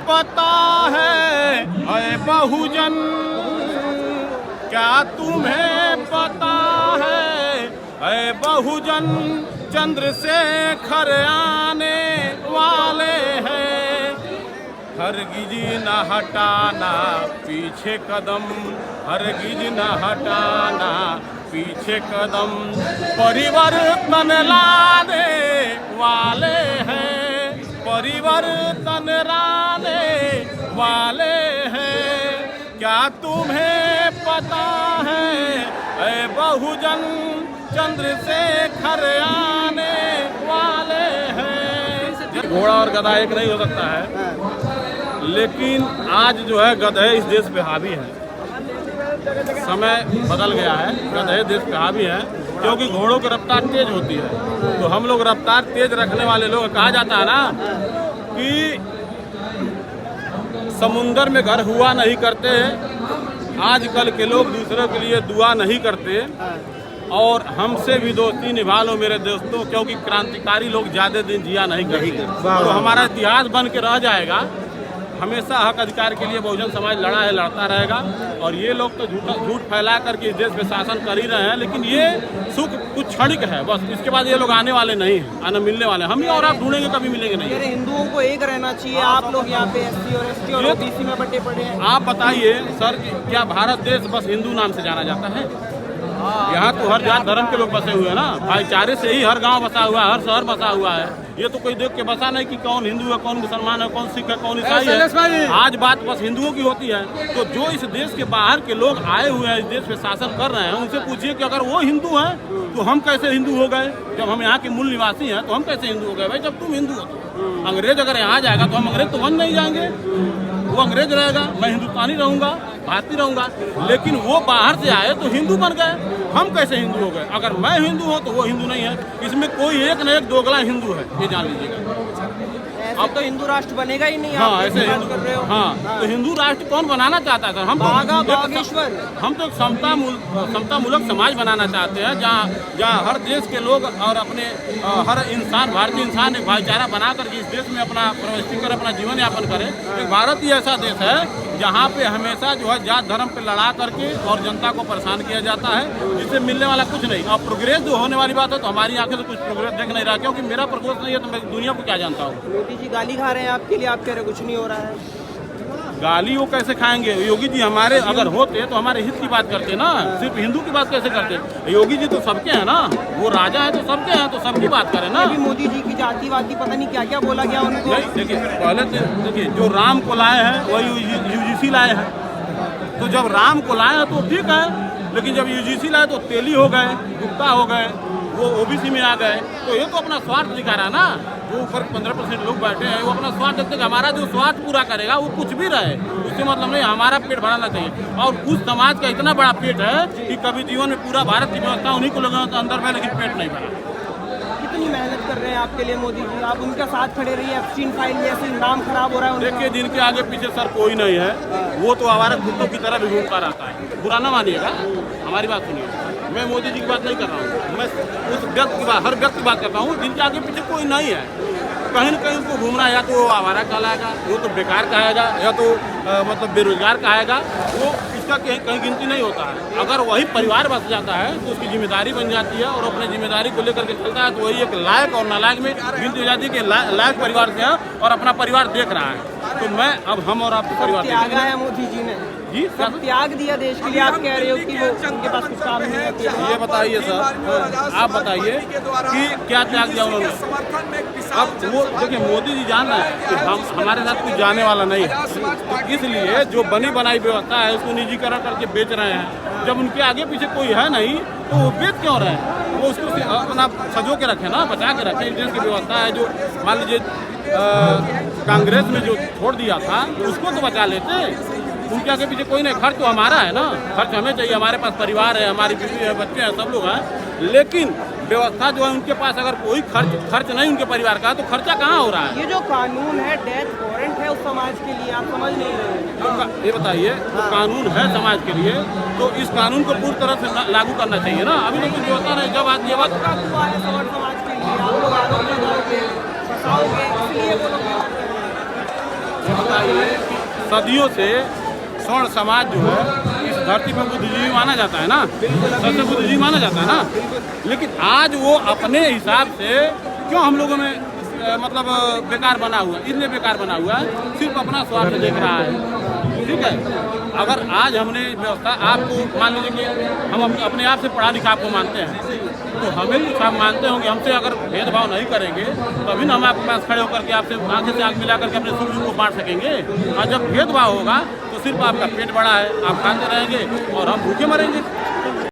पता है ऐ बहुजन, क्या तुम्हें पता है ऐ बहुजन, चंद्रशेखर आने वाले हैं। हरगिज न हटाना पीछे कदम, हरगिज न हटाना पीछे कदम, परिवर्तन लाने वाले हैं, परिवर्तन लाने वाले हैं। क्या तुम्हें पता है ऐ बहुजन, चंद्रशेखर आने वाले हैं। घोड़ा और गधा एक नहीं हो सकता है, लेकिन आज जो है गधे इस देश पे हावी है। समय बदल गया है, गधे देश पे हावी है, क्योंकि घोड़ों की रफ्तार तेज होती है। तो हम लोग रफ्तार तेज रखने वाले लोग, कहा जाता है ना कि समुंदर में घर हुआ नहीं करते, आजकल के लोग दूसरों के लिए दुआ नहीं करते। और हमसे भी दोस्ती निभा लो मेरे दोस्तों, क्योंकि क्रांतिकारी लोग ज़्यादा दिन जिया नहीं करते। तो हमारा इतिहास बन के रह जाएगा। हमेशा हक अधिकार के लिए बहुजन समाज लड़ा है, लड़ता रहेगा। और ये लोग तो झूठ फैला करके इस देश पे शासन कर ही रहे हैं, लेकिन ये सुख कुछ क्षणिक है बस। इसके बाद ये लोग आने वाले नहीं हैं, आने मिलने वाले हैं। हम ही और आप ढूंढेंगे, कभी मिलेंगे नहीं। हिंदुओं को एक रहना चाहिए, आप लोग यहाँ पे SC और ST और OBC में बटे पड़े हैं। आप बताइए सर, क्या भारत देश बस हिंदू नाम से जाना जाता है? यहाँ तो हर जात धर्म के लोग बसे हुए हैं ना, भाईचारे से ही हर गांव बसा हुआ है, हर शहर बसा हुआ है। ये तो कोई देख के बसा नहीं कि कौन हिंदू है, कौन मुसलमान है, कौन सिख है, कौन ईसाई है। आज बात बस हिंदुओं की होती है। तो जो इस देश के बाहर के लोग आए हुए हैं, इस देश पे शासन कर रहे हैं, उनसे पूछिए कि अगर वो हिंदू हैं तो हम कैसे हिंदू हो गए? जब हम यहाँ के मूल निवासी हैं तो हम कैसे हिंदू हो गए? भाई जब तुम हिंदू हो तो अंग्रेज अगर यहाँ जाएगा तो हम अंग्रेज तो बन नहीं जाएंगे। वो अंग्रेज रहेगा, मैं हिंदुस्तानी रहूँगा, भारतीय रहूँगा। लेकिन वो बाहर से आए तो हिंदू बन गए, हम कैसे हिंदू हो गए? अगर मैं हिंदू हूँ तो वो हिंदू नहीं है। इसमें कोई एक न एक दोगला हिंदू है, ये जान लीजिएगा। अब तो हिंदू राष्ट्र बनेगा ही नहीं। हाँ, ऐसे हिंदू कर रहे हो। हाँ, तो हिंदू राष्ट्र कौन बनाना चाहता है सर? हम तो समतामूलक समाज बनाना चाहते हैं, जहाँ हर देश के लोग और अपने हर इंसान, भारतीय इंसान एक भाईचारा बना करके इस देश में अपना प्रवेश कर अपना जीवन यापन करे। एक भारत ही ऐसा देश है जहाँ पे हमेशा जो है जात धर्म पे लड़ा करके और जनता को परेशान किया जाता है, जिससे मिलने वाला कुछ नहीं। और प्रोग्रेस जो होने वाली बात है तो हमारी आंखें तो कुछ प्रोग्रेस देख नहीं रहा, क्योंकि मेरा प्रोग्रेस नहीं है तो मैं दुनिया को क्या जानता हूँ। मोदी जी गाली खा रहे हैं आपके लिए, आप कह रहे कुछ नहीं हो रहा है। गाली वो कैसे खाएंगे? योगी जी हमारे अगर होते तो हमारे हित की बात करते ना, सिर्फ हिंदू की बात कैसे करते? योगी जी तो सबके हैं ना, वो राजा है तो सबके हैं, तो सबकी बात करें ना। अभी मोदी जी की जातिवादी पता नहीं क्या क्या बोला गया उनको। नहीं, देखिए पहले देखिए, जो राम को लाए हैं वही UGC लाए हैं। तो जब राम को लाए हैं तो ठीक है, लेकिन जब UGC लाए तो तेली हो गए, गुप्ता हो गए, वो OBC में आ गए। तो ये तो अपना स्वार्थ दिखा रहा ना। जो ऊपर 15% लोग बैठे हैं वो अपना स्वार्थ देखते हैं। हमारा जो स्वार्थ पूरा करेगा वो कुछ भी रहे, उससे मतलब नहीं, हमारा पेट भराना चाहिए। और उस समाज का इतना बड़ा पेट है कि कभी जीवन में पूरा भारत की व्यवस्था उन्हीं को लोगों के अंदर में, लेकिन पेट नहीं भरा। कितनी मेहनत कर रहे हैं आपके लिए मोदी जी, आप उनका साथ खड़े रहिए। एप्स्टीन फाइल में ऐसे नाम खराब हो रहा है। देखिए, जिनके आगे पीछे सर कोई नहीं है, वो तो आवारा कुत्तों की तरह भी घूमता रहता है। बुरा ना मानिएगा, हमारी बात सुनिए। मैं मोदी जी की बात नहीं कर रहा हूँ, मैं उस व्यक्ति की बात, हर व्यक्ति की बात करता हूँ जिनके आगे पीछे कोई नहीं है। कहीं न कहीं उसको घूमना, या तो आवारा कहलाएगा, वो तो बेकार कहेगा, या तो मतलब बेरोजगार कहेगा। वो इसका कहीं गिनती नहीं होता है। अगर वही परिवार बस जाता है तो उसकी जिम्मेदारी बन जाती है, और अपनी जिम्मेदारी को लेकर के चलता है, तो वही एक लायक और नालायक में गिनती हो जाती है कि लायक परिवार से है और अपना परिवार देख रहा है। तो मैं अब हम और आपके परिवार त्यागा है मोदी जी ने जी, सब त्याग दिया देश के लिए। आप कह रहे हो कि वो उनके पास कुछ काम नहीं है। ये बताइए सर, आप बताइए कि क्या त्याग दिया उन्होंने? अब वो देखिए, मोदी जी जान रहे हैं कि हमारे साथ कुछ जाने वाला नहीं है, तो इसलिए जो बनी बनाई व्यवस्था है उसको निजीकरण करके बेच रहे हैं। जब उनके आगे पीछे कोई है नहीं तो वो बेच क्यों रहे हैं? वो उसको अपना सजो के रखे ना, बचा के रखे। देश की व्यवस्था है, जो मान लीजिए कांग्रेस में जो छोड़ दिया था उसको तो बचा लेते। उनके आगे पीछे कोई नहीं। खर्च तो हमारा है ना, खर्च हमें चाहिए। हमारे पास परिवार है, हमारी बीवी है, बच्चे हैं, सब लोग हैं। लेकिन व्यवस्था जो है उनके पास अगर कोई खर्च नहीं उनके परिवार का, तो खर्चा कहाँ हो रहा है? ये जो कानून है डेथ वारंट है उस समाज के लिए, आप समझ नहीं रहे। ये बताइए, तो कानून है समाज के लिए, तो इस कानून को पूरी तरह से लागू करना चाहिए ना। अभी तो कुछ व्यवस्था नहीं। जब आज ये बात समाज के लिए आप लोग आरोप लगाओगे, फंसाओगे, इसलिए बताइए, सदियों से स्वर्ण समाज जो है इस धरती पर बुद्धिजीवी माना जाता है ना, सबसे बुद्धिजीवी माना जाता है ना, लेकिन आज वो अपने हिसाब से क्यों हम लोगों में मतलब बेकार बना हुआ, इसलिए बेकार बना हुआ है, सिर्फ अपना स्वार्थ देख रहा है। ठीक है, अगर आज हमने व्यवस्था, आपको मान लीजिए कि हम अपने आप से पढ़ा लिखा आपको मानते हैं, तो हमें कुछ आप मानते होंगे, हमसे अगर भेदभाव नहीं करेंगे तभी ना हम आपके पास खड़े होकर के आपसे आंखें से आंख मिला करके अपने सुख दुख को बांट सकेंगे। और जब भेदभाव होगा तो सिर्फ आपका पेट बड़ा है, आप खाते रहेंगे और हम भूखे मरेंगे।